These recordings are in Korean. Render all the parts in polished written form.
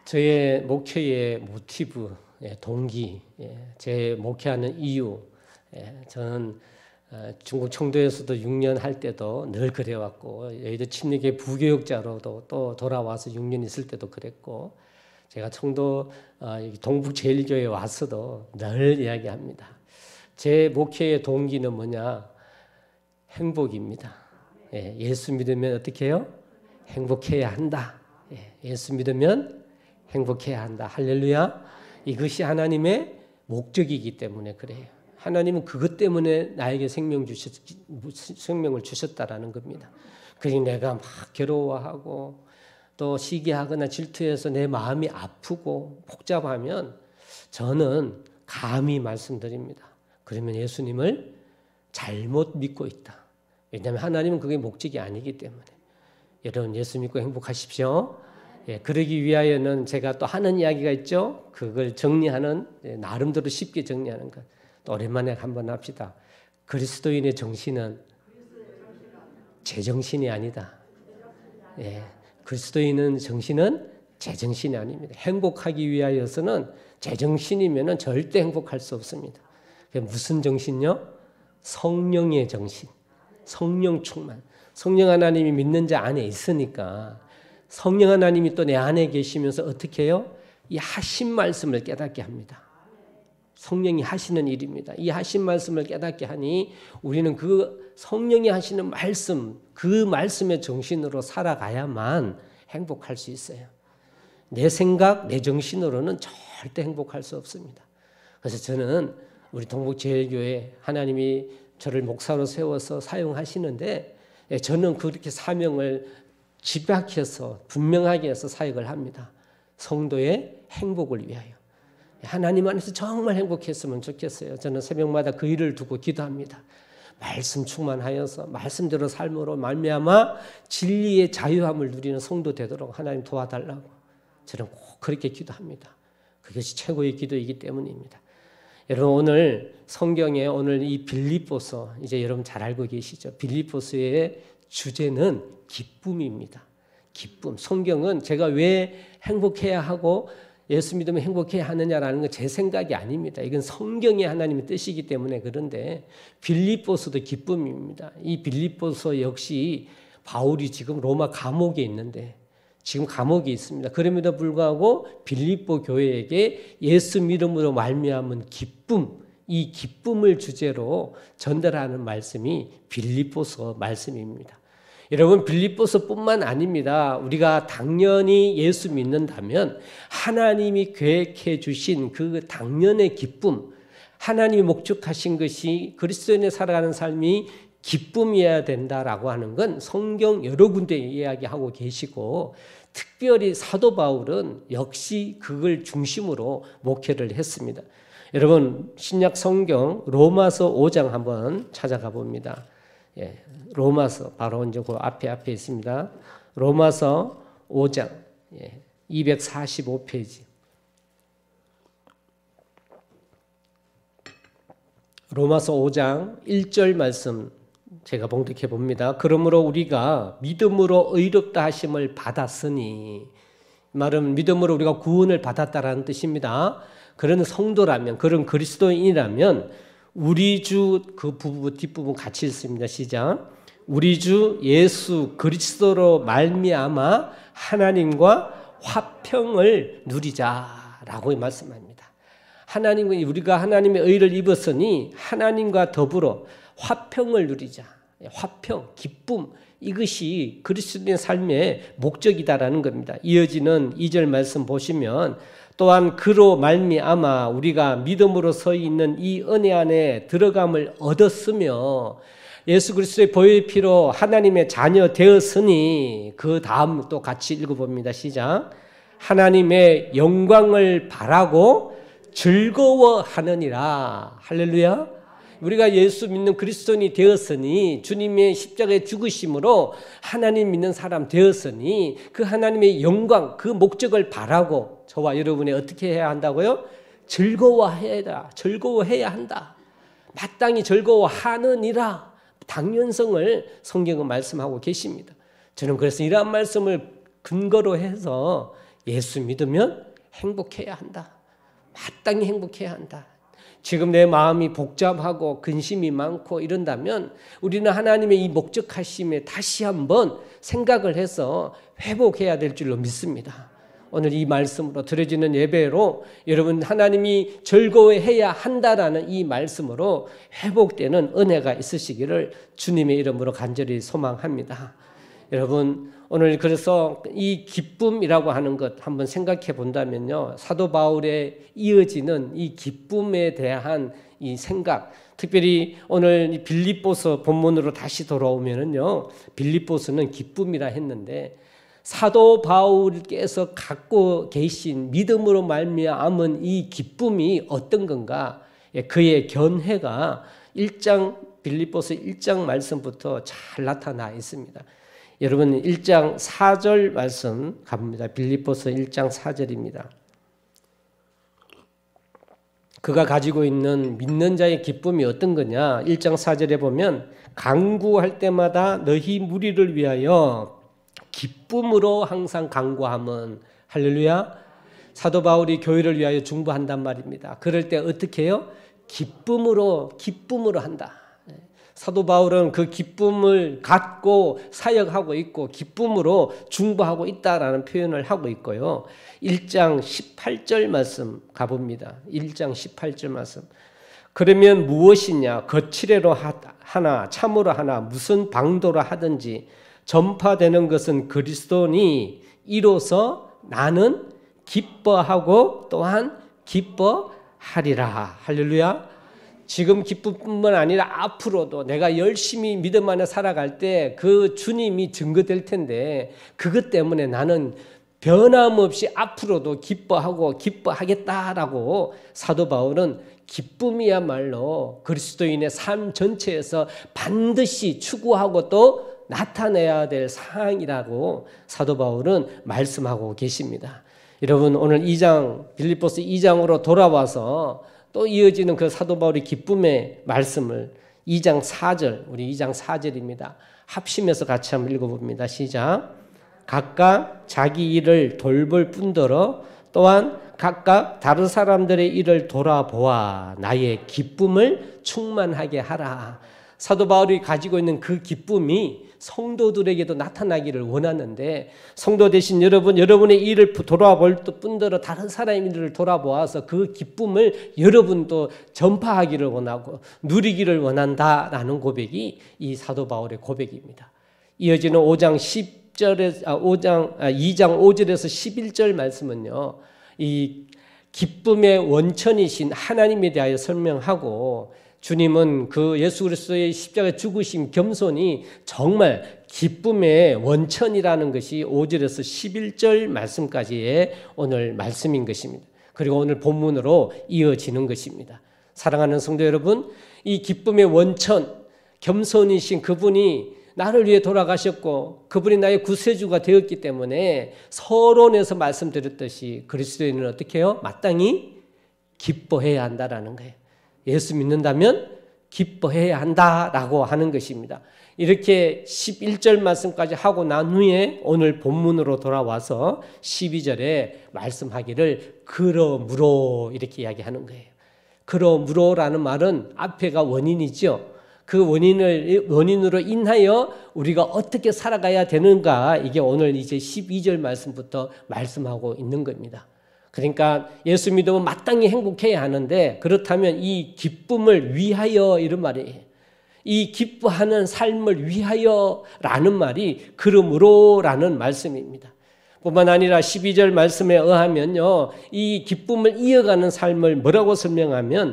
저의 목회의 모티브, 동기, 제 목회하는 이유, 저는 중국 청도에서도 6년 할 때도 늘 그래왔고, 여의도 침례교회 부교육자로도 또 돌아와서 6년 있을 때도 그랬고, 제가 청도 동북제일교회에 와서도 늘 이야기합니다. 제 목회의 동기는 뭐냐? 행복입니다. 예수 믿으면 어떻게 해요? 행복해야 한다. 예수 믿으면 행복해야 한다. 할렐루야. 이것이 하나님의 목적이기 때문에 그래요. 하나님은 그것 때문에 나에게 생명을 주셨다라는 겁니다. 그러니 내가 막 괴로워하고 또 시기하거나 질투해서 내 마음이 아프고 복잡하면 저는 감히 말씀드립니다. 그러면 예수님을 잘못 믿고 있다. 왜냐하면 하나님은 그게 목적이 아니기 때문에. 여러분 예수 믿고 행복하십시오. 그러기 위하여는 제가 또 하는 이야기가 있죠. 그걸 정리하는, 나름대로 쉽게 정리하는 것. 또 오랜만에 한번 합시다. 그리스도인의 정신은 제정신이 아니다. 그리스도인의 정신은 제정신이 아닙니다. 행복하기 위하여서는 제정신이면 절대 행복할 수 없습니다. 무슨 정신요? 성령의 정신. 성령 충만. 성령 하나님이 믿는 자 안에 있으니까 성령 하나님이 또 내 안에 계시면서 어떻게 해요? 이 하신 말씀을 깨닫게 합니다. 성령이 하시는 일입니다. 이 하신 말씀을 깨닫게 하니 우리는 그 성령이 하시는 말씀, 그 말씀의 정신으로 살아가야만 행복할 수 있어요. 내 생각, 내 정신으로는 절대 행복할 수 없습니다. 그래서 저는 우리 동북제일교회 하나님이 저를 목사로 세워서 사용하시는데 저는 그렇게 사명을 집약해서 분명하게 해서 사역을 합니다. 성도의 행복을 위하여. 하나님 안에서 정말 행복했으면 좋겠어요. 저는 새벽마다 그 일을 두고 기도합니다. 말씀 충만하여서 말씀대로 삶으로 말미암아 진리의 자유함을 누리는 성도 되도록 하나님 도와달라고 저는 꼭 그렇게 기도합니다. 그것이 최고의 기도이기 때문입니다. 여러분 오늘 성경에 오늘 이 빌립보서 이제 여러분 잘 알고 계시죠? 빌립보서의 주제는 기쁨입니다. 기쁨. 성경은 제가 왜 행복해야 하고 예수 믿으면 행복해야 하느냐라는 건 제 생각이 아닙니다. 이건 성경의 하나님의 뜻이기 때문에 그런데 빌립보서도 기쁨입니다. 이 빌립보서 역시 바울이 지금 로마 감옥에 있는데 지금 감옥에 있습니다. 그럼에도 불구하고 빌립보 교회에게 예수 믿음으로 말미암은 기쁨, 이 기쁨을 주제로 전달하는 말씀이 빌립보서 말씀입니다. 여러분 빌립보서뿐만 아닙니다. 우리가 당연히 예수 믿는다면 하나님이 계획해 주신 그 당연의 기쁨, 하나님이 목적하신 것이 그리스도인의 살아가는 삶이 기쁨이어야 된다라고 하는 건 성경 여러 군데 이야기하고 계시고 특별히 사도 바울은 역시 그걸 중심으로 목회를 했습니다. 여러분 신약 성경 로마서 5장 한번 찾아가 봅니다. 로마서 바로 이제 그 앞에 있습니다. 로마서 5장 245페이지. 로마서 5장 1절 말씀 제가 봉독해 봅니다. 그러므로 우리가 믿음으로 의롭다 하심을 받았으니, 말은 믿음으로 우리가 구원을 받았다라는 뜻입니다. 그런 성도라면, 그런 그리스도인이라면 우리 주 그 부분 뒷부분 같이 읽습니다. 시작. 우리 주 예수 그리스도로 말미암아 하나님과 화평을 누리자라고 말씀합니다. 하나님과 우리가 하나님의 의를 입었으니 하나님과 더불어 화평을 누리자. 화평, 기쁨, 이것이 그리스도인의 삶의 목적이다라는 겁니다. 이어지는 2절 말씀 보시면 또한 그로 말미암아 우리가 믿음으로 서 있는 이 은혜 안에 들어감을 얻었으며 예수 그리스도의 보혈의 피로 하나님의 자녀 되었으니, 그 다음 또 같이 읽어봅니다. 시작. 하나님의 영광을 바라고 즐거워하느니라. 할렐루야. 우리가 예수 믿는 그리스도인이 되었으니, 주님의 십자가의 죽으심으로 하나님 믿는 사람 되었으니 그 하나님의 영광, 그 목적을 바라고 저와 여러분이 어떻게 해야 한다고요? 즐거워해야 한다. 마땅히 즐거워하느니라. 당연성을 성경은 말씀하고 계십니다. 저는 그래서 이러한 말씀을 근거로 해서 예수 믿으면 행복해야 한다. 마땅히 행복해야 한다. 지금 내 마음이 복잡하고 근심이 많고 이런다면 우리는 하나님의 이 목적하심에 다시 한번 생각을 해서 회복해야 될 줄로 믿습니다. 오늘 이 말씀으로 드려지는 예배로 여러분 하나님이 즐거워해야 한다라는 이 말씀으로 회복되는 은혜가 있으시기를 주님의 이름으로 간절히 소망합니다. 여러분 오늘 그래서 이 기쁨이라고 하는 것 한번 생각해 본다면요. 사도 바울에 이어지는 이 기쁨에 대한 이 생각, 특별히 오늘 이 빌립보서 본문으로 다시 돌아오면은요. 빌립보서는 기쁨이라 했는데 사도 바울께서 갖고 계신 믿음으로 말미암은 이 기쁨이 어떤 건가? 그의 견해가 빌립보서 1장 말씀부터 잘 나타나 있습니다. 여러분 1장 4절 말씀 가봅니다. 빌립보서 1장 4절입니다. 그가 가지고 있는 믿는 자의 기쁨이 어떤 거냐? 1장 4절에 보면 간구할 때마다 너희 무리를 위하여 기쁨으로 항상 간구함은 할렐루야. 사도 바울이 교회를 위하여 중보한단 말입니다. 그럴 때 어떻게 해요? 기쁨으로 한다. 사도 바울은 그 기쁨을 갖고 사역하고 있고 기쁨으로 중보하고 있다라는 표현을 하고 있고요. 1장 18절 말씀 가봅니다. 1장 18절 말씀. 그러면 무엇이냐? 거칠애로 하나 참으로 하나 무슨 방도로 하든지 전파되는 것은 그리스도니 이로써 나는 기뻐하고 또한 기뻐하리라. 할렐루야. 지금 기쁨뿐만 아니라 앞으로도 내가 열심히 믿음 안에 살아갈 때 그 주님이 증거될 텐데 그것 때문에 나는 변함없이 앞으로도 기뻐하고 기뻐하겠다라고 사도 바울은 기쁨이야말로 그리스도인의 삶 전체에서 반드시 추구하고 또 나타내야 될 사항이라고 사도 바울은 말씀하고 계십니다. 여러분 오늘 2장 빌립보서 2장으로 돌아와서 또 이어지는 그 사도 바울의 기쁨의 말씀을 2장 4절, 우리 2장 4절입니다. 합심해서 같이 한번 읽어봅니다. 시작. 각각 자기 일을 돌볼 뿐더러 또한 각각 다른 사람들의 일을 돌아보아 나의 기쁨을 충만하게 하라. 사도 바울이 가지고 있는 그 기쁨이 성도들에게도 나타나기를 원하는데 성도 되신 여러분의 일을 돌아볼 뿐더러 다른 사람의 일을 돌아보아서 그 기쁨을 여러분도 전파하기를 원하고 누리기를 원한다라는 고백이 이 사도 바울의 고백입니다. 이어지는 2장 5절에서 11절 말씀은요. 이 기쁨의 원천이신 하나님에 대하여 설명하고 주님은 그 예수 그리스도의 십자가 죽으심 겸손이 정말 기쁨의 원천이라는 것이 5절에서 11절 말씀까지의 오늘 말씀인 것입니다. 그리고 오늘 본문으로 이어지는 것입니다. 사랑하는 성도 여러분, 이 기쁨의 원천, 겸손이신 그분이 나를 위해 돌아가셨고 그분이 나의 구세주가 되었기 때문에 서론에서 말씀드렸듯이 그리스도인은 어떻게 해요? 마땅히 기뻐해야 한다라는 거예요. 예수 믿는다면 기뻐해야 한다라고 하는 것입니다. 이렇게 11절 말씀까지 하고 난 후에 오늘 본문으로 돌아와서 12절에 말씀하기를 그러므로 이렇게 이야기하는 거예요. 그러므로라는 말은 앞에가 원인이죠. 그 원인으로 인하여 우리가 어떻게 살아가야 되는가 이게 오늘 이제 12절 말씀부터 말씀하고 있는 겁니다. 그러니까 예수 믿으면 마땅히 행복해야 하는데 그렇다면 이 기쁨을 위하여 이런 말이에요. 이 기뻐하는 삶을 위하여라는 말이 그러므로라는 말씀입니다. 뿐만 아니라 12절 말씀에 의하면요. 이 기쁨을 이어가는 삶을 뭐라고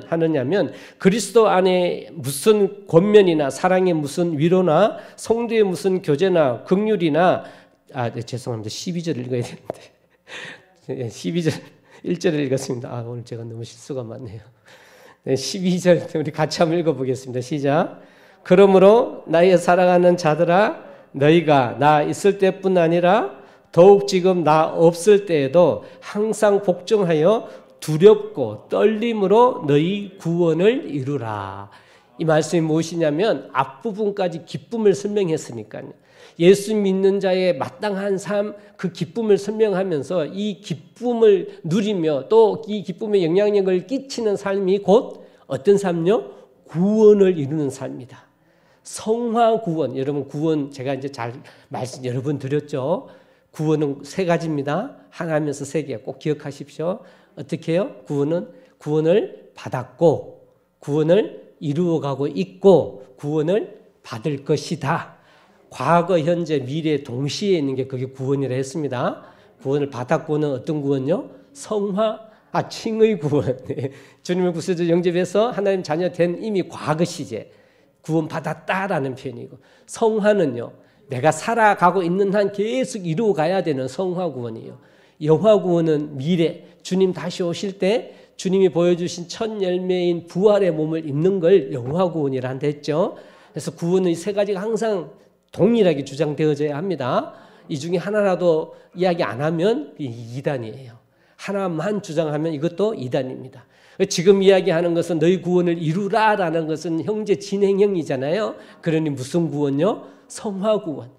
하느냐면 그리스도 안에 무슨 권면이나 사랑의 무슨 위로나 성도의 무슨 교제나 긍휼이나 죄송합니다. 12절 읽어야 되는데 12절 1절을 읽었습니다. 오늘 제가 너무 실수가 많네요. 12절 우리 같이 한번 읽어보겠습니다. 시작. 그러므로 나의 사랑하는 자들아 너희가 나 있을 때뿐 아니라 더욱 지금 나 없을 때에도 항상 복종하여 두렵고 떨림으로 너희 구원을 이루라. 이 말씀이 무엇이냐면 앞부분까지 기쁨을 설명했으니까요. 예수 믿는 자의 마땅한 삶, 그 기쁨을 설명하면서 이 기쁨을 누리며 또 이 기쁨의 영향력을 끼치는 삶이 곧 어떤 삶요? 구원을 이루는 삶이다. 성화 구원. 여러분 구원 제가 이제 잘 말씀 여러 번 드렸죠. 구원은 세 가지입니다. 하나면서 세 개 꼭 기억하십시오. 어떻게 해요? 구원을 받았고 구원을 이루어가고 있고 구원을 받을 것이다. 과거, 현재, 미래 동시에 있는 게 그게 구원이라 했습니다. 구원을 받았고는 어떤 구원요? 칭의 구원. 주님을 구세주 영접해서 하나님 자녀 된 이미 과거 시제. 구원받았다라는 표현이고 성화는요. 내가 살아가고 있는 한 계속 이루어가야 되는 성화 구원이에요. 영화 구원은 미래. 주님 다시 오실 때 주님이 보여주신 첫 열매인 부활의 몸을 입는 걸 영화 구원이라 한다 했죠. 그래서 구원은 이 세 가지가 항상 동일하게 주장되어져야 합니다. 이 중에 하나라도 이야기 안 하면 이단이에요. 하나만 주장하면 이것도 이단입니다. 지금 이야기하는 것은 너희 구원을 이루라라는 것은 형제 진행형이잖아요. 그러니 무슨 구원요? 성화 구원.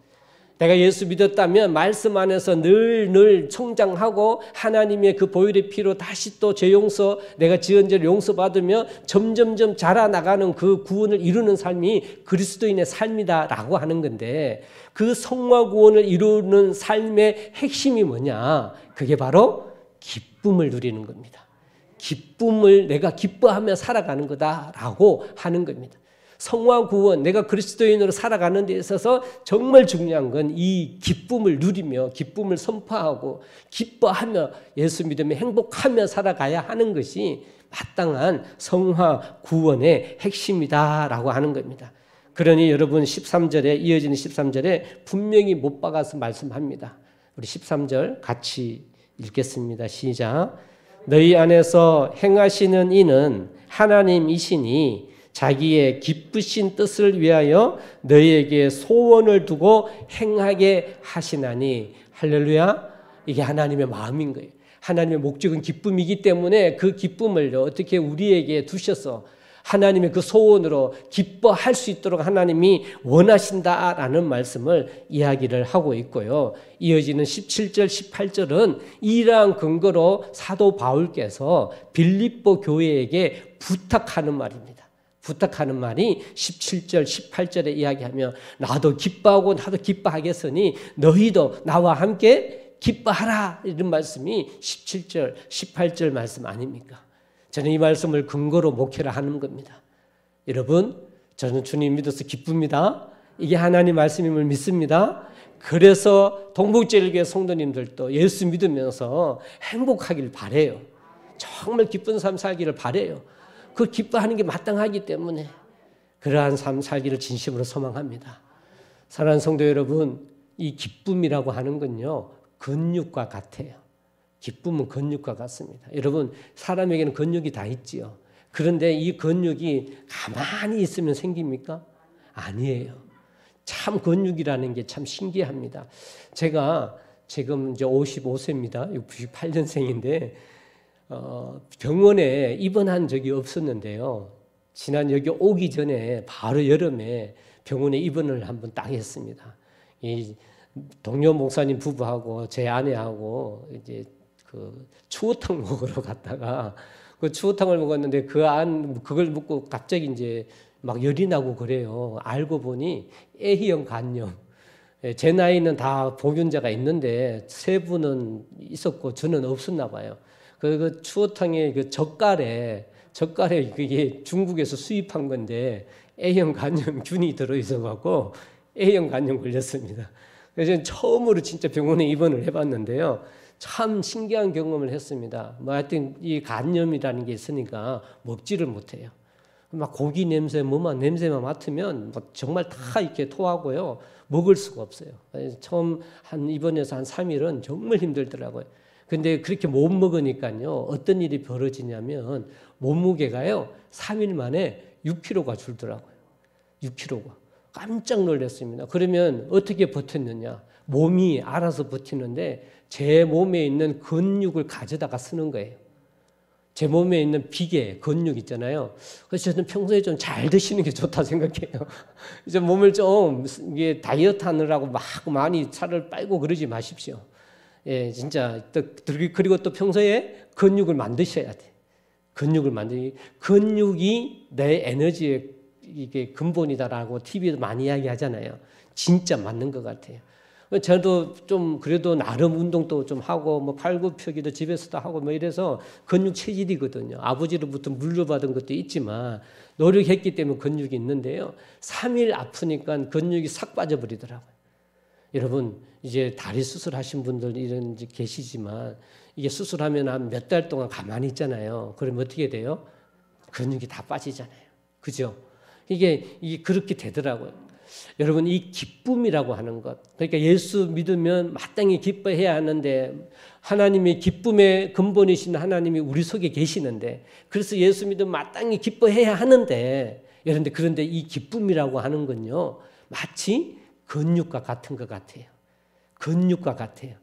내가 예수 믿었다면 말씀 안에서 늘 성장하고 하나님의 그 보혈의 피로 다시 또 죄 용서, 내가 지은 죄를 용서받으며 점점점 자라나가는 그 구원을 이루는 삶이 그리스도인의 삶이다라고 하는 건데 그 성화 구원을 이루는 삶의 핵심이 뭐냐? 그게 바로 기쁨을 누리는 겁니다. 기쁨을 내가 기뻐하며 살아가는 거다라고 하는 겁니다. 성화 구원, 내가 그리스도인으로 살아가는 데 있어서 정말 중요한 건 이 기쁨을 누리며 기쁨을 선포하고 기뻐하며 예수 믿으며 행복하며 살아가야 하는 것이 마땅한 성화 구원의 핵심이다라고 하는 겁니다. 그러니 여러분 13절에 이어지는 13절에 분명히 못 박아서 말씀합니다. 우리 13절 같이 읽겠습니다. 시작. 너희 안에서 행하시는 이는 하나님이시니 자기의 기쁘신 뜻을 위하여 너희에게 소원을 두고 행하게 하시나니. 할렐루야. 이게 하나님의 마음인 거예요. 하나님의 목적은 기쁨이기 때문에 그 기쁨을 어떻게 우리에게 두셔서 하나님의 그 소원으로 기뻐할 수 있도록 하나님이 원하신다라는 말씀을 이야기를 하고 있고요. 이어지는 17절, 18절은 이러한 근거로 사도 바울께서 빌립보 교회에게 부탁하는 말입니다. 부탁하는 말이 17절, 18절에 이야기하며 나도 기뻐하고 나도 기뻐하겠으니 너희도 나와 함께 기뻐하라 이런 말씀이 17절, 18절 말씀 아닙니까? 저는 이 말씀을 근거로 목회를 하는 겁니다. 여러분, 저는 주님 믿어서 기쁩니다. 이게 하나님 말씀임을 믿습니다. 그래서 동북제일교회 성도님들도 예수 믿으면서 행복하길 바래요. 정말 기쁜 삶 살기를 바래요. 그 기뻐하는 게 마땅하기 때문에 그러한 삶 살기를 진심으로 소망합니다. 사랑하는 성도 여러분, 이 기쁨이라고 하는 건요, 근육과 같아요. 기쁨은 근육과 같습니다. 여러분, 사람에게는 근육이 다 있지요. 그런데 이 근육이 가만히 있으면 생깁니까? 아니에요. 참 근육이라는 게 참 신기합니다. 제가 지금 이제 55세입니다. 98년생인데 병원에 입원한 적이 없었는데요. 지난 여기 오기 전에 바로 여름에 병원에 입원을 한번 딱 했습니다. 이 동료 목사님 부부하고 제 아내하고 이제 그 추어탕 먹으러 갔다가 그 추어탕을 먹었는데 그걸 먹고 갑자기 이제 막 열이 나고 그래요. 알고 보니 A형 간염. 제 나이는 다 보균자가 있는데 세 분은 있었고 저는 없었나 봐요. 그 추어탕의 그 젓갈에 그게 중국에서 수입한 건데 A형 간염균이 들어있어 갖고 A형 간염 걸렸습니다. 그래서 저는 처음으로 진짜 병원에 입원을 해봤는데요. 참 신기한 경험을 했습니다. 하여튼 이 간염이라는 게 있으니까 먹지를 못해요. 막 고기 냄새, 냄새만 맡으면 정말 다 이렇게 토하고요. 먹을 수가 없어요. 처음 입원해서 한 3일은 정말 힘들더라고요. 근데 그렇게 못 먹으니까요. 어떤 일이 벌어지냐면 몸무게가요. 3일 만에 6kg가 줄더라고요. 6kg가. 깜짝 놀랐습니다. 그러면 어떻게 버텼느냐. 몸이 알아서 버티는데 제 몸에 있는 근육을 가져다가 쓰는 거예요. 제 몸에 있는 비계, 근육 있잖아요. 그래서 저는 평소에 좀 잘 드시는 게 좋다 생각해요. 이제 몸을 좀 이게 다이어트 하느라고 막 많이 살을 빼고 그러지 마십시오. 예, 진짜 그리고 또 평소에 근육을 만드셔야 돼. 근육이 내 에너지의 이게 근본이다라고 TV에서 많이 이야기하잖아요. 진짜 맞는 것 같아요. 저도 좀 그래도 나름 운동도 좀 하고 뭐 팔굽혀펴기도 집에서도 하고 뭐 이래서 근육 체질이거든요. 아버지로부터 물려받은 것도 있지만 노력했기 때문에 근육이 있는데요. 3일 아프니까 근육이 싹 빠져버리더라고요. 여러분 이제 다리 수술하신 분들 이런 계시지만 이게 수술하면 한 몇 달 동안 가만히 있잖아요. 그러면 어떻게 돼요? 근육이 다 빠지잖아요. 그죠? 이게 그렇게 되더라고요. 여러분 이 기쁨이라고 하는 것, 그러니까 예수 믿으면 마땅히 기뻐해야 하는데 하나님의 기쁨의 근본이신 하나님이 우리 속에 계시는데 그래서 예수 믿으면 마땅히 기뻐해야 하는데 그런데 이 기쁨이라고 하는 건요 마치 근육과 같은 것 같아요. 근육과 같아요.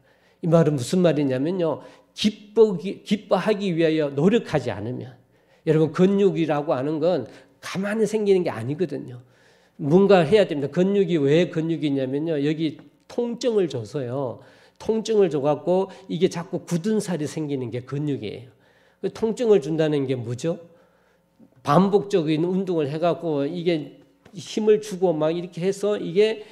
이 말은 무슨 말이냐면요 기뻐하기 위하여 노력하지 않으면 여러분 근육이라고 하는 건 가만히 생기는 게 아니거든요. 뭔가 해야 됩니다. 근육이 왜 근육이냐면요. 여기 통증을 줘서요. 통증을 줘갖고 이게 자꾸 굳은 살이 생기는 게 근육이에요. 통증을 준다는 게 뭐죠? 반복적인 운동을 해갖고 이게 힘을 주고 막 이렇게 해서 이게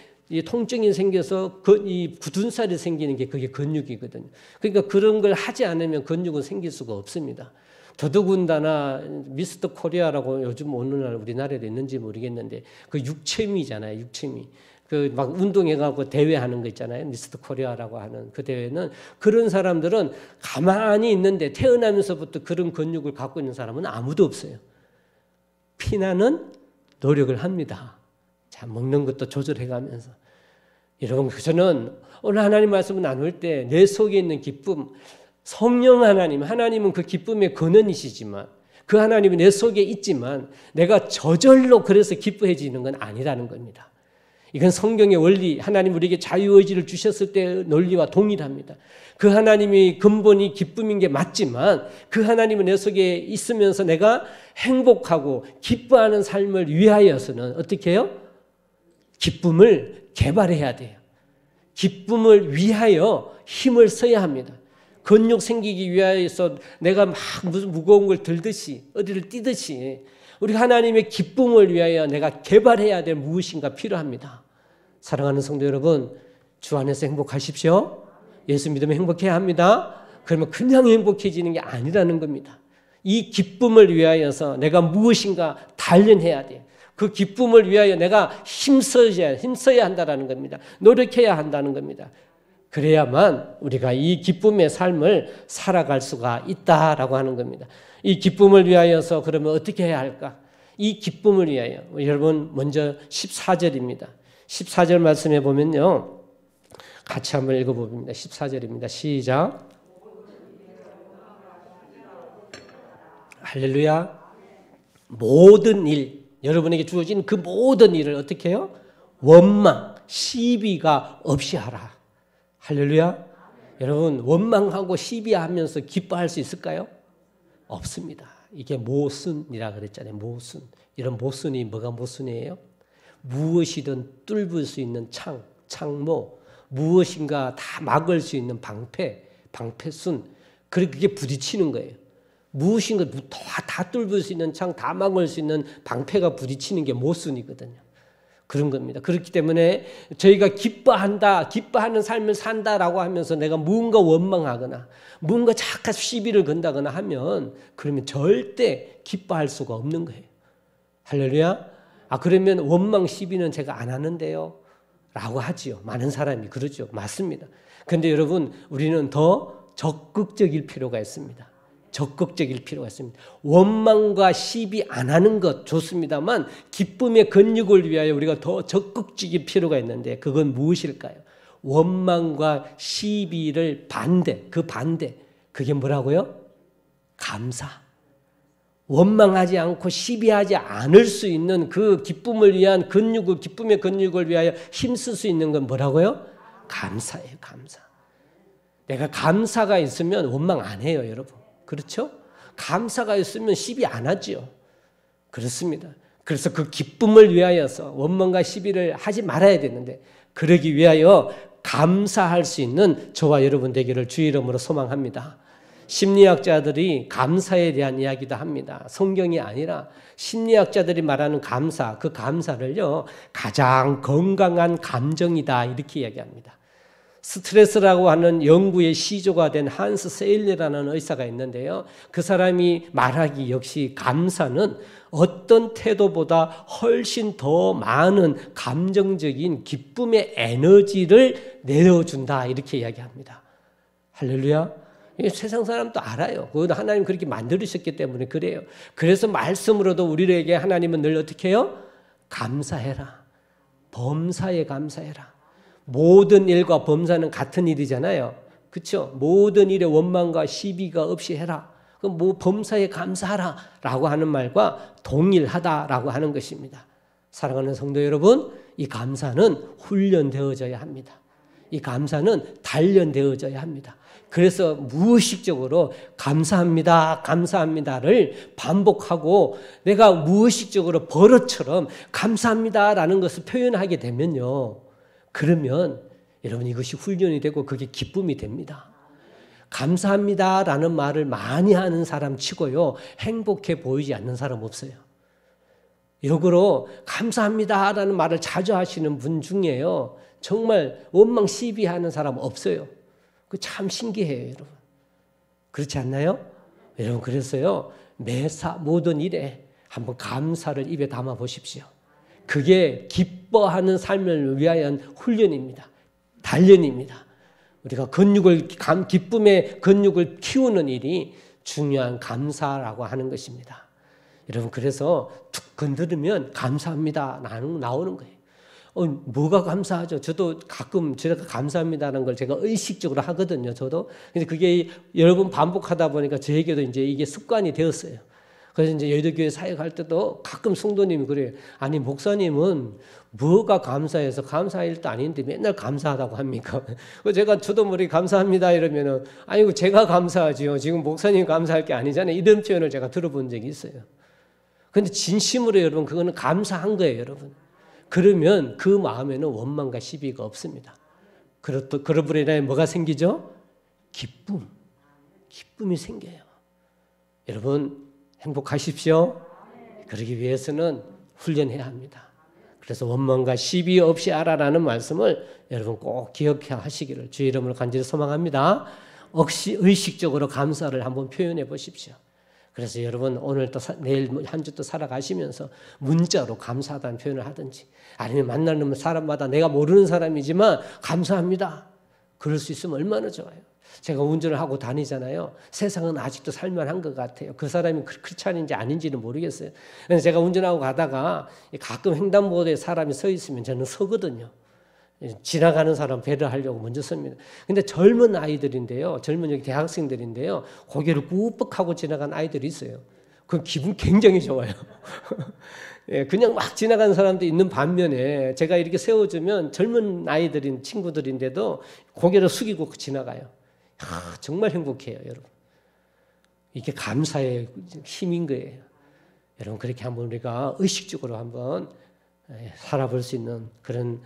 통증이 생겨서 이 굳은 살이 생기는 게 그게 근육이거든요. 그러니까 그런 걸 하지 않으면 근육은 생길 수가 없습니다. 더더군다나 미스터 코리아라고 요즘 어느 날 우리나라에도 있는지 모르겠는데 그 육체미잖아요. 육체미. 그 막 운동해갖고 대회하는 거 있잖아요. 미스터 코리아라고 하는 그 대회는 그런 사람들은 가만히 있는데 태어나면서부터 그런 근육을 갖고 있는 사람은 아무도 없어요. 피나는 노력을 합니다. 자, 먹는 것도 조절해가면서. 여러분, 저는 오늘 하나님 말씀을 나눌 때 내 속에 있는 기쁨, 성령 하나님은 그 기쁨의 근원이시지만 그 하나님이 내 속에 있지만 내가 저절로 그래서 기뻐해지는 건 아니라는 겁니다. 이건 성경의 원리, 하나님 우리에게 자유의지를 주셨을 때의 논리와 동일합니다. 그 하나님이 근본이 기쁨인 게 맞지만 그 하나님은 내 속에 있으면서 내가 행복하고 기뻐하는 삶을 위하여서는 어떻게 해요? 기쁨을 개발해야 돼요. 기쁨을 위하여 힘을 써야 합니다. 근육 생기기 위하여서 내가 막 무슨 무거운 걸 들듯이 어디를 뛰듯이 우리 하나님의 기쁨을 위하여 내가 개발해야 될 무엇인가 필요합니다. 사랑하는 성도 여러분, 주 안에서 행복하십시오. 예수 믿으면 행복해야 합니다. 그러면 그냥 행복해지는 게 아니라는 겁니다. 이 기쁨을 위하여서 내가 무엇인가 단련해야 돼요. 그 기쁨을 위하여 내가 힘써야 한다는 겁니다. 노력해야 한다는 겁니다. 그래야만 우리가 이 기쁨의 삶을 살아갈 수가 있다라고 하는 겁니다. 이 기쁨을 위하여서 그러면 어떻게 해야 할까? 이 기쁨을 위하여 여러분 먼저 14절입니다. 14절 말씀해 보면요. 같이 한번 읽어봅니다. 14절입니다. 시작. 할렐루야. 모든 일, 여러분에게 주어진 그 모든 일을 어떻게 해요? 원망, 시비가 없이 하라. 할렐루야. 여러분 원망하고 시비하면서 기뻐할 수 있을까요? 없습니다. 이게 모순이라 그랬잖아요. 모순. 이런 모순이 뭐가 모순이에요? 무엇이든 뚫을 수 있는 창모, 무엇인가 다 막을 수 있는 방패순. 그게 부딪히는 거예요. 무엇인가 다 뚫을 수 있는 창, 다 막을 수 있는 방패가 부딪히는 게 모순이거든요. 그런 겁니다. 그렇기 때문에 저희가 기뻐하는 삶을 산다라고 하면서 내가 무언가 원망하거나 무언가 자꾸 시비를 건다거나 하면 그러면 절대 기뻐할 수가 없는 거예요. 할렐루야. 그러면 원망 시비는 제가 안 하는데요. 라고 하지요. 많은 사람이 그러죠. 맞습니다. 그런데 여러분 우리는 더 적극적일 필요가 있습니다. 적극적일 필요가 있습니다. 원망과 시비 안 하는 것 좋습니다만 기쁨의 근육을 위하여 우리가 더 적극적일 필요가 있는데 그건 무엇일까요? 원망과 시비를 그 반대. 그게 뭐라고요? 감사. 원망하지 않고 시비하지 않을 수 있는 그 기쁨을 위한 기쁨의 근육을 위하여 힘쓸 수 있는 건 뭐라고요? 감사예요. 감사. 내가 감사가 있으면 원망 안 해요, 여러분. 그렇죠? 감사가 있으면 시비 안 하지요. 그렇습니다. 그래서 그 기쁨을 위하여서 원망과 시비를 하지 말아야 되는데 그러기 위하여 감사할 수 있는 저와 여러분 되기를 주의 이름으로 소망합니다. 심리학자들이 감사에 대한 이야기도 합니다. 성경이 아니라 심리학자들이 말하는 감사, 그 감사를요 가장 건강한 감정이다 이렇게 이야기합니다. 스트레스라고 하는 연구의 시조가 된 한스 세일리라는 의사가 있는데요. 그 사람이 말하기 역시 감사는 어떤 태도보다 훨씬 더 많은 감정적인 기쁨의 에너지를 내려준다 이렇게 이야기합니다. 할렐루야. 세상 사람도 알아요. 그건 하나님 그렇게 만들으셨기 때문에 그래요. 그래서 말씀으로도 우리에게 하나님은 늘 어떻게 해요? 감사해라. 범사에 감사해라. 모든 일과 범사는 같은 일이잖아요. 그렇죠? 모든 일에 원망과 시비가 없이 해라. 그럼 뭐 범사에 감사하라 라고 하는 말과 동일하다라고 하는 것입니다. 사랑하는 성도 여러분, 이 감사는 훈련되어져야 합니다. 이 감사는 단련되어져야 합니다. 그래서 무의식적으로 감사합니다, 감사합니다를 반복하고 내가 무의식적으로 버릇처럼 감사합니다라는 것을 표현하게 되면요. 그러면 여러분 이것이 훈련이 되고 그게 기쁨이 됩니다. 감사합니다라는 말을 많이 하는 사람 치고요. 행복해 보이지 않는 사람 없어요. 역으로 감사합니다라는 말을 자주 하시는 분 중에요. 정말 원망 시비하는 사람 없어요. 그 참 신기해요, 여러분. 그렇지 않나요? 여러분 그래서요. 매사 모든 일에 한번 감사를 입에 담아 보십시오. 그게 기뻐하는 삶을 위한 훈련입니다. 단련입니다. 우리가 기쁨의 근육을 키우는 일이 중요한 감사라고 하는 것입니다. 여러분 그래서 툭 건드리면 감사합니다 나오는 거예요. 뭐가 감사하죠? 저도 가끔 제가 감사합니다라는 걸 제가 의식적으로 하거든요. 저도. 근데 그게 여러 번 반복하다 보니까 저에게도 이제 이게 습관이 되었어요. 그래서 이제 여의도교회 사역할 때도 가끔 성도님이 그래요. 아니 목사님은 뭐가 감사해서 감사할 일도 아닌데 맨날 감사하다고 합니까? 저도 모르게 감사합니다 이러면은 아니고 제가 감사하지요. 지금 목사님 감사할 게 아니잖아요. 이런 표현을 제가 들어본 적이 있어요. 그런데 진심으로 여러분 그거는 감사한 거예요, 여러분. 그러면 그 마음에는 원망과 시비가 없습니다. 그러므로 인하여 뭐가 생기죠? 기쁨이 생겨요. 여러분 행복하십시오. 그러기 위해서는 훈련해야 합니다. 그래서 원망과 시비 없이 알아라는 말씀을 여러분 꼭 기억하시기를 주의 이름으로 간절히 소망합니다. 혹시 의식적으로 감사를 한번 표현해 보십시오. 그래서 여러분 오늘 또 내일 한 주 또 살아가시면서 문자로 감사하다는 표현을 하든지 아니면 만나는 사람마다 내가 모르는 사람이지만 감사합니다. 그럴 수 있으면 얼마나 좋아요. 제가 운전을 하고 다니잖아요. 세상은 아직도 살만한 것 같아요. 그 사람이 크리스찬인지 아닌지는 모르겠어요. 그래서 제가 운전하고 가다가 가끔 횡단보도에 사람이 서 있으면 저는 서거든요. 지나가는 사람 배려하려고 먼저 섭니다. 근데 젊은 아이들인데요. 젊은 여기 대학생들인데요. 고개를 꾹뻑하고 지나간 아이들이 있어요. 그 기분 굉장히 좋아요. 예, 그냥 막 지나가는 사람도 있는 반면에 제가 이렇게 세워주면 젊은 아이들인 친구들인데도 고개를 숙이고 지나가요. 정말 행복해요, 여러분. 이게 감사의 힘인 거예요. 여러분 그렇게 한번 우리가 의식적으로 한번 살아볼 수 있는 그런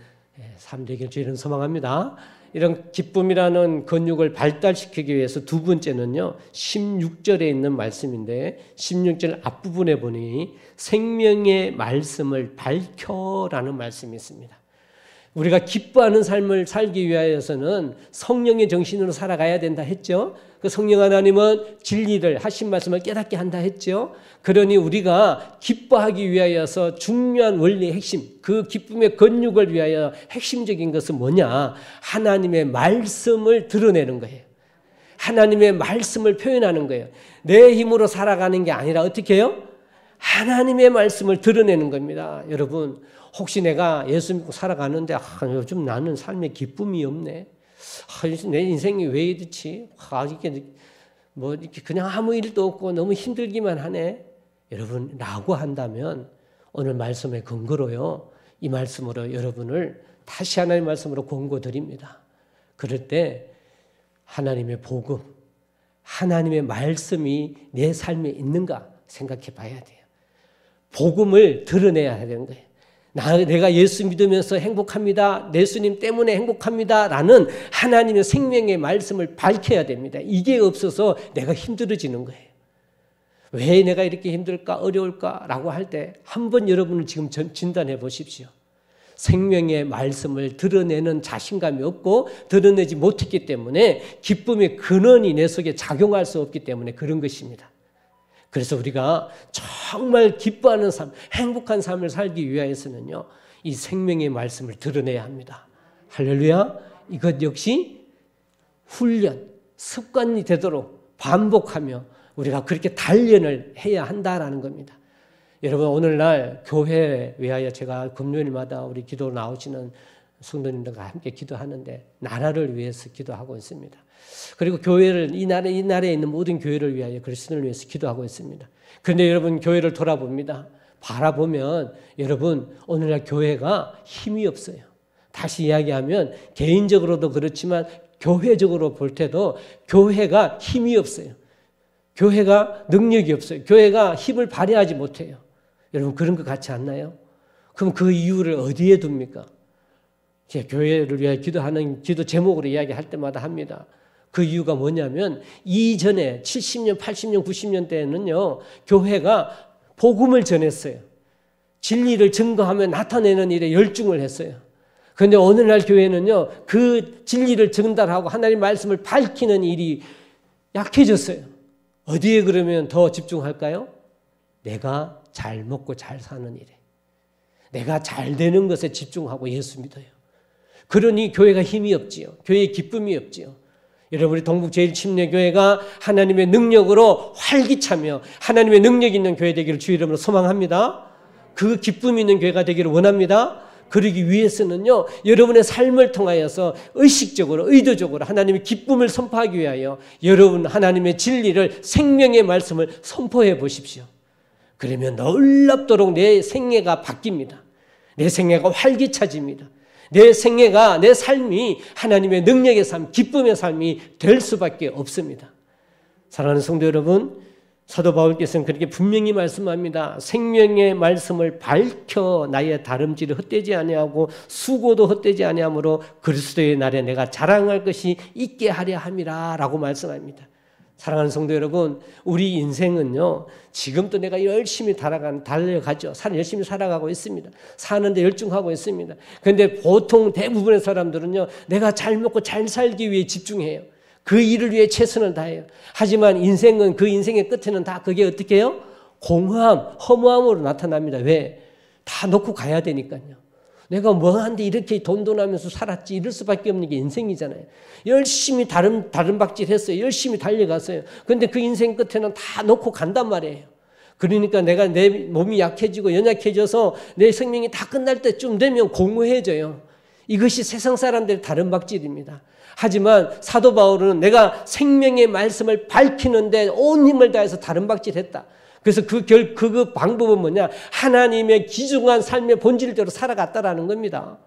삶 되길 주의는 소망합니다. 이런 기쁨이라는 근육을 발달시키기 위해서 두 번째는요. 16절에 있는 말씀인데 16절 앞부분에 보니 생명의 말씀을 밝혀라는 말씀이 있습니다. 우리가 기뻐하는 삶을 살기 위하여서는 성령의 정신으로 살아가야 된다 했죠. 그 성령 하나님은 진리를 하신 말씀을 깨닫게 한다 했죠. 그러니 우리가 기뻐하기 위하여서 중요한 원리의 핵심, 그 기쁨의 근육을 위하여 핵심적인 것은 뭐냐? 하나님의 말씀을 드러내는 거예요. 하나님의 말씀을 표현하는 거예요. 내 힘으로 살아가는 게 아니라 어떻게 해요? 하나님의 말씀을 드러내는 겁니다. 여러분 혹시 내가 예수 믿고 살아가는데 요즘 나는 삶에 기쁨이 없네. 내 인생이 왜 이렇지? 이게 뭐 이렇게 그냥 아무 일도 없고 너무 힘들기만 하네. 여러분 라고 한다면 오늘 말씀의 근거로요. 이 말씀으로 여러분을 다시 하나님의 말씀으로 권고드립니다. 그럴 때 하나님의 복음, 하나님의 말씀이 내 삶에 있는가 생각해 봐야 돼요. 복음을 드러내야 되는 거예요. 내가 예수 믿으면서 행복합니다. 예수님 때문에 행복합니다. 라는 하나님의 생명의 말씀을 밝혀야 됩니다. 이게 없어서 내가 힘들어지는 거예요. 왜 내가 이렇게 힘들까 어려울까 라고 할 때 한번 여러분은 지금 진단해 보십시오. 생명의 말씀을 드러내는 자신감이 없고 드러내지 못했기 때문에 기쁨의 근원이 내 속에 작용할 수 없기 때문에 그런 것입니다. 그래서 우리가 정말 기뻐하는 삶, 행복한 삶을 살기 위해서는요, 이 생명의 말씀을 드러내야 합니다. 할렐루야. 이것 역시 훈련, 습관이 되도록 반복하며 우리가 그렇게 단련을 해야 한다라는 겁니다. 여러분, 오늘날 교회에 위하여 제가 금요일마다 우리 기도 나오시는 성도님들과 함께 기도하는데 나라를 위해서 기도하고 있습니다. 그리고 교회를 이 나라에 있는 모든 교회를 위하여 그리스도를 위해서 기도하고 있습니다. 그런데 여러분 교회를 돌아봅니다. 바라보면 여러분 오늘날 교회가 힘이 없어요. 다시 이야기하면 개인적으로도 그렇지만 교회적으로 볼 때도 교회가 힘이 없어요. 교회가 능력이 없어요. 교회가 힘을 발휘하지 못해요. 여러분 그런 것 같지 않나요? 그럼 그 이유를 어디에 둡니까? 제가 교회를 위해 기도하는 기도 제목으로 이야기할 때마다 합니다. 그 이유가 뭐냐면 이전에 70년, 80년, 90년 때는요. 교회가 복음을 전했어요. 진리를 증거하며 나타내는 일에 열중을 했어요. 그런데 오늘날 교회는요. 그 진리를 전달하고 하나님의 말씀을 밝히는 일이 약해졌어요. 어디에 그러면 더 집중할까요? 내가 잘 먹고 잘 사는 일에. 내가 잘 되는 것에 집중하고 예수 믿어요. 그러니 교회가 힘이 없지요. 교회에 기쁨이 없지요. 여러분 우리 동북제일침례교회가 하나님의 능력으로 활기차며 하나님의 능력 있는 교회 되기를 주의 이름으로 소망합니다. 그 기쁨 있는 교회가 되기를 원합니다. 그러기 위해서는요. 여러분의 삶을 통하여서 의식적으로 의도적으로 하나님의 기쁨을 선포하기 위하여 여러분 하나님의 진리를 생명의 말씀을 선포해 보십시오. 그러면 놀랍도록 내 생애가 바뀝니다. 내 생애가 활기차집니다. 내 생애가 내 삶이 하나님의 능력의 삶, 기쁨의 삶이 될 수밖에 없습니다. 사랑하는 성도 여러분, 사도 바울께서는 그렇게 분명히 말씀합니다. 생명의 말씀을 밝혀 나의 다름질을 헛되지 아니하고 수고도 헛되지 아니하므로 그리스도의 날에 내가 자랑할 것이 있게 하려 함이라 라고 말씀합니다. 사랑하는 성도 여러분, 우리 인생은요, 지금도 내가 열심히 달려가죠. 열심히 살아가고 있습니다. 사는데 열중하고 있습니다. 그런데 보통 대부분의 사람들은요, 내가 잘 먹고 잘 살기 위해 집중해요. 그 일을 위해 최선을 다해요. 하지만 인생은 그 인생의 끝에는 다 그게 어떻게 해요? 공허함, 허무함으로 나타납니다. 왜? 다 놓고 가야 되니까요. 내가 뭐한데 이렇게 돈돈하면서 살았지 이럴 수밖에 없는 게 인생이잖아요. 열심히 다른 박질 했어요. 열심히 달려갔어요. 그런데 그 인생 끝에는 다 놓고 간단 말이에요. 그러니까 내가 내 몸이 약해지고 연약해져서 내 생명이 다 끝날 때쯤 되면 공허해져요. 이것이 세상 사람들의 다른 박질입니다. 하지만 사도 바울은 내가 생명의 말씀을 밝히는데 온 힘을 다해서 다른 박질했다. 그래서 그 방법은 뭐냐? 하나님의 귀중한 삶의 본질대로 살아갔다라는 겁니다.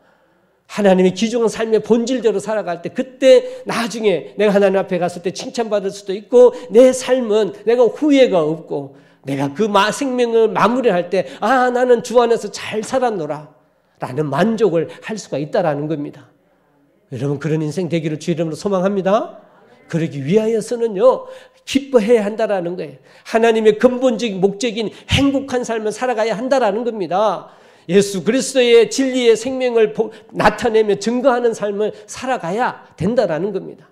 하나님의 귀중한 삶의 본질대로 살아갈 때 그때 나중에 내가 하나님 앞에 갔을 때 칭찬받을 수도 있고 내 삶은 내가 후회가 없고 내가 그 생명을 마무리할 때 나는 주 안에서 잘 살았노라 라는 만족을 할 수가 있다라는 겁니다. 여러분 그런 인생 되기를 주 이름으로 소망합니다. 그러기 위하여서는요. 기뻐해야 한다라는 거예요. 하나님의 근본적인 목적인 행복한 삶을 살아가야 한다라는 겁니다. 예수 그리스도의 진리의 생명을 나타내며 증거하는 삶을 살아가야 된다라는 겁니다.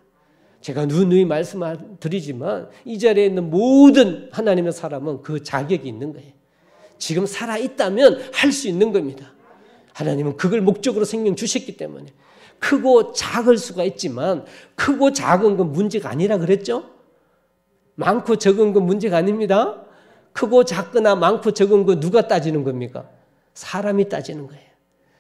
제가 누누이 말씀드리지만 이 자리에 있는 모든 하나님의 사람은 그 자격이 있는 거예요. 지금 살아있다면 할 수 있는 겁니다. 하나님은 그걸 목적으로 생명 주셨기 때문에 크고 작을 수가 있지만 크고 작은 건 문제가 아니라 그랬죠? 많고 적은 건 문제가 아닙니다. 크고 작거나 많고 적은 건 누가 따지는 겁니까? 사람이 따지는 거예요.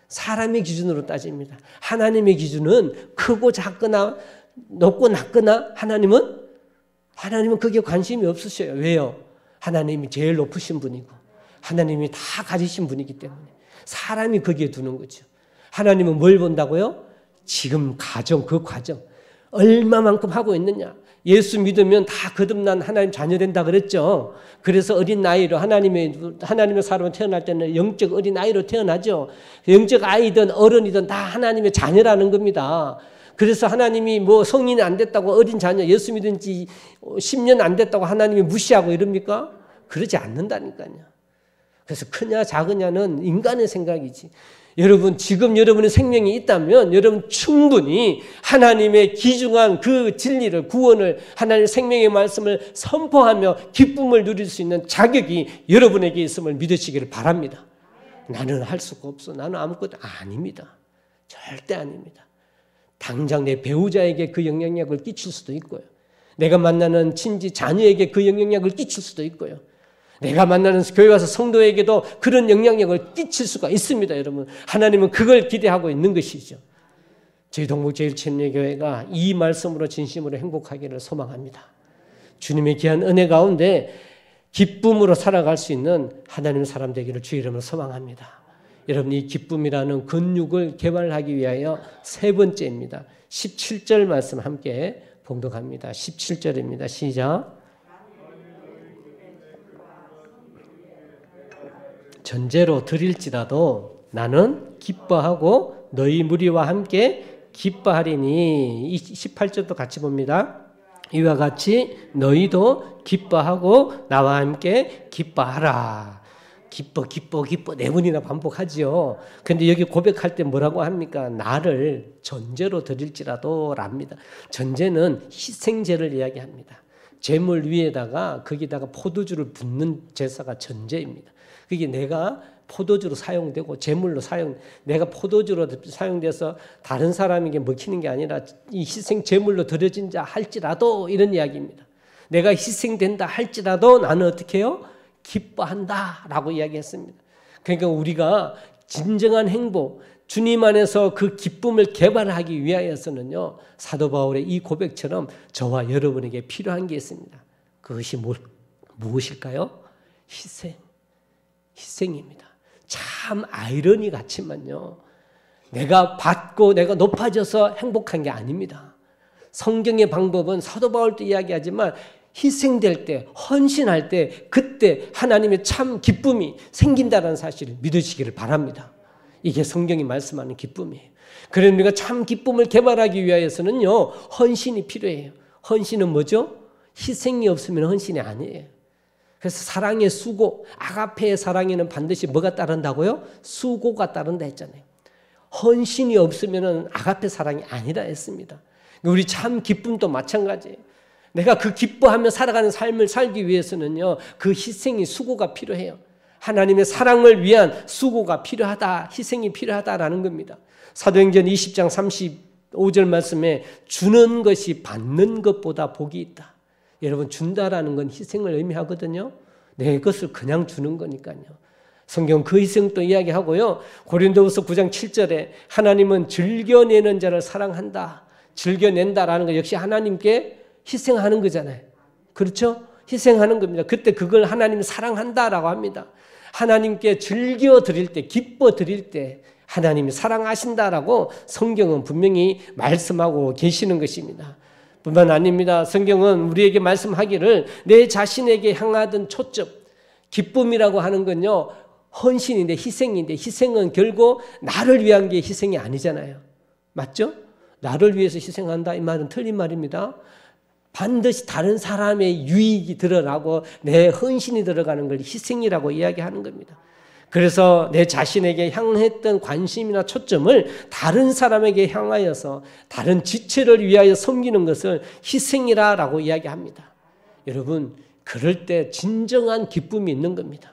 사람의 기준으로 따집니다. 하나님의 기준은 크고 작거나 높고 낮거나 하나님은 그게 관심이 없으셔요. 왜요? 하나님이 제일 높으신 분이고 하나님이 다 가지신 분이기 때문에 사람이 거기에 두는 거죠. 하나님은 뭘 본다고요? 지금 그 과정 얼마만큼 하고 있느냐. 예수 믿으면 다 거듭난 하나님 자녀 된다 그랬죠. 그래서 어린 나이로 하나님의 사람은 태어날 때는 영적 어린 나이로 태어나죠. 영적 아이든 어른이든 다 하나님의 자녀라는 겁니다. 그래서 하나님이 뭐 성인이 안 됐다고 어린 자녀 예수 믿은 지 10년 안 됐다고 하나님이 무시하고 이럽니까? 그러지 않는다니까요. 그래서 크냐 작으냐는 인간의 생각이지. 여러분 지금 여러분의 생명이 있다면 여러분 충분히 하나님의 귀중한 그 진리를 구원을 하나님의 생명의 말씀을 선포하며 기쁨을 누릴 수 있는 자격이 여러분에게 있음을 믿으시기를 바랍니다. 나는 할 수가 없어. 나는 아무것도 아닙니다. 절대 아닙니다. 당장 내 배우자에게 그 영향력을 끼칠 수도 있고요. 내가 만나는 친지 자녀에게 그 영향력을 끼칠 수도 있고요. 내가 만나는 교회 와서 성도에게도 그런 영향력을 끼칠 수가 있습니다. 여러분 하나님은 그걸 기대하고 있는 것이죠. 저희 동북제일침례교회가 이 말씀으로 진심으로 행복하기를 소망합니다. 주님의 귀한 은혜 가운데 기쁨으로 살아갈 수 있는 하나님의 사람 되기를 주의 이름으로 소망합니다. 여러분 이 기쁨이라는 근육을 개발하기 위하여 세 번째입니다. 17절 말씀 함께 봉독합니다. 17절입니다. 시작. 전제로 드릴지라도 나는 기뻐하고 너희 무리와 함께 기뻐하리니. 18절도 같이 봅니다. 이와 같이 너희도 기뻐하고 나와 함께 기뻐하라. 기뻐 네 번이나 반복하지요. 그런데 여기 고백할 때 뭐라고 합니까? 나를 전제로 드릴지라도 랍니다. 전제는 희생제를 이야기합니다. 제물 위에다가 거기다가 포도주를 붓는 제사가 전제입니다. 그게 내가 포도주로 사용되고 제물로 내가 포도주로 사용돼서 다른 사람에게 먹히는 게 아니라 이 희생 제물로 드려진 자 할지라도 이런 이야기입니다. 내가 희생된다 할지라도 나는 어떻게 해요? 기뻐한다라고 이야기했습니다. 그러니까 우리가 진정한 행복, 주님 안에서 그 기쁨을 개발하기 위하여서는요, 사도 바울의 이 고백처럼 저와 여러분에게 필요한 게 있습니다. 그것이 무엇일까요? 희생입니다. 참 아이러니 같지만요, 내가 받고 내가 높아져서 행복한 게 아닙니다. 성경의 방법은 사도 바울도 이야기하지만 희생될 때, 헌신할 때, 그때 하나님의 참 기쁨이 생긴다는 사실을 믿으시기를 바랍니다. 이게 성경이 말씀하는 기쁨이에요. 그래서 우리가 참 기쁨을 개발하기 위해서는요, 헌신이 필요해요. 헌신은 뭐죠? 희생이 없으면 헌신이 아니에요. 그래서 사랑의 수고, 아가페의 사랑에는 반드시 뭐가 따른다고요? 수고가 따른다 했잖아요. 헌신이 없으면 아가페 사랑이 아니라 했습니다. 우리 참 기쁨도 마찬가지예요. 내가 그 기뻐하며 살아가는 삶을 살기 위해서는요, 그 희생이 수고가 필요해요. 하나님의 사랑을 위한 수고가 필요하다, 희생이 필요하다라는 겁니다. 사도행전 20장 35절 말씀에 주는 것이 받는 것보다 복이 있다. 여러분 준다라는 건 희생을 의미하거든요. 내 것을 그냥 주는 거니까요. 성경 그 희생도 이야기하고요. 고린도후서 9장 7절에 하나님은 즐겨내는 자를 사랑한다. 즐겨낸다라는 거 역시 하나님께 희생하는 거잖아요. 그렇죠? 희생하는 겁니다. 그때 그걸 하나님이 사랑한다라고 합니다. 하나님께 즐겨 드릴 때, 기뻐 드릴 때 하나님이 사랑하신다라고 성경은 분명히 말씀하고 계시는 것입니다. 뿐만 아닙니다. 성경은 우리에게 말씀하기를 내 자신에게 향하던 초점, 기쁨이라고 하는 건요, 헌신인데 희생인데, 희생은 결국 나를 위한 게 희생이 아니잖아요. 맞죠? 나를 위해서 희생한다 이 말은 틀린 말입니다. 반드시 다른 사람의 유익이 드러나고 내 헌신이 들어가는 걸 희생이라고 이야기하는 겁니다. 그래서 내 자신에게 향했던 관심이나 초점을 다른 사람에게 향하여서 다른 지체를 위하여 섬기는 것을 희생이라고 이야기합니다. 여러분, 그럴 때 진정한 기쁨이 있는 겁니다.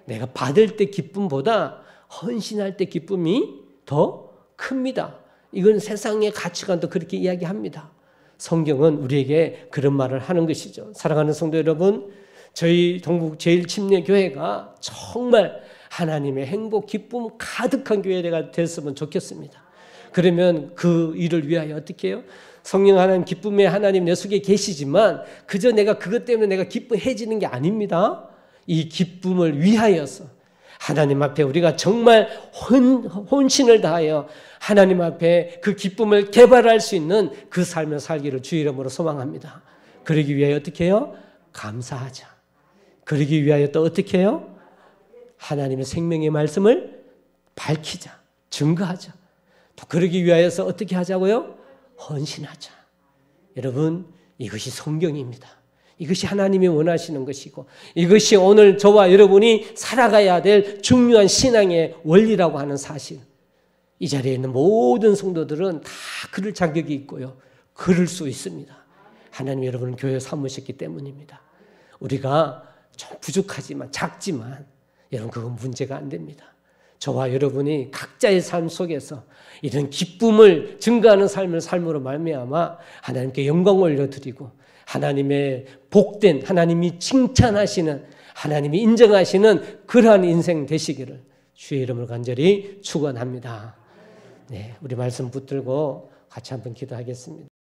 내가 받을 때 기쁨보다 헌신할 때 기쁨이 더 큽니다. 이건 세상의 가치관도 그렇게 이야기합니다. 성경은 우리에게 그런 말을 하는 것이죠. 사랑하는 성도 여러분, 저희 동북제일침례교회가 정말 하나님의 행복, 기쁨 가득한 교회가 됐으면 좋겠습니다. 그러면 그 일을 위하여 어떻게 해요? 성령 하나님, 기쁨의 하나님 내 속에 계시지만 그저 내가 그것 때문에 내가 기뻐해지는 게 아닙니다. 이 기쁨을 위하여서 하나님 앞에 우리가 정말 혼신을 다하여 하나님 앞에 그 기쁨을 개발할 수 있는 그 삶을 살기를 주의 이름으로 소망합니다. 그러기 위하여 어떻게 해요? 감사하자. 그러기 위하여 또 어떻게 해요? 하나님의 생명의 말씀을 밝히자. 증거하자. 또 그러기 위하여서 어떻게 하자고요? 헌신하자. 여러분, 이것이 성경입니다. 이것이 하나님이 원하시는 것이고 이것이 오늘 저와 여러분이 살아가야 될 중요한 신앙의 원리라고 하는 사실. 이 자리에 있는 모든 성도들은 다 그럴 자격이 있고요. 그럴 수 있습니다. 하나님 여러분을 교회에 삼으셨기 때문입니다. 우리가 좀 부족하지만 작지만 여러분 그건 문제가 안 됩니다. 저와 여러분이 각자의 삶 속에서 이런 기쁨을 증거하는 삶으로 말미암아 하나님께 영광을 올려드리고 하나님의 복된 하나님이 칭찬하시는 하나님이 인정하시는 그러한 인생 되시기를 주의 이름을 간절히 축원합니다. 네, 우리 말씀 붙들고 같이 한번 기도하겠습니다.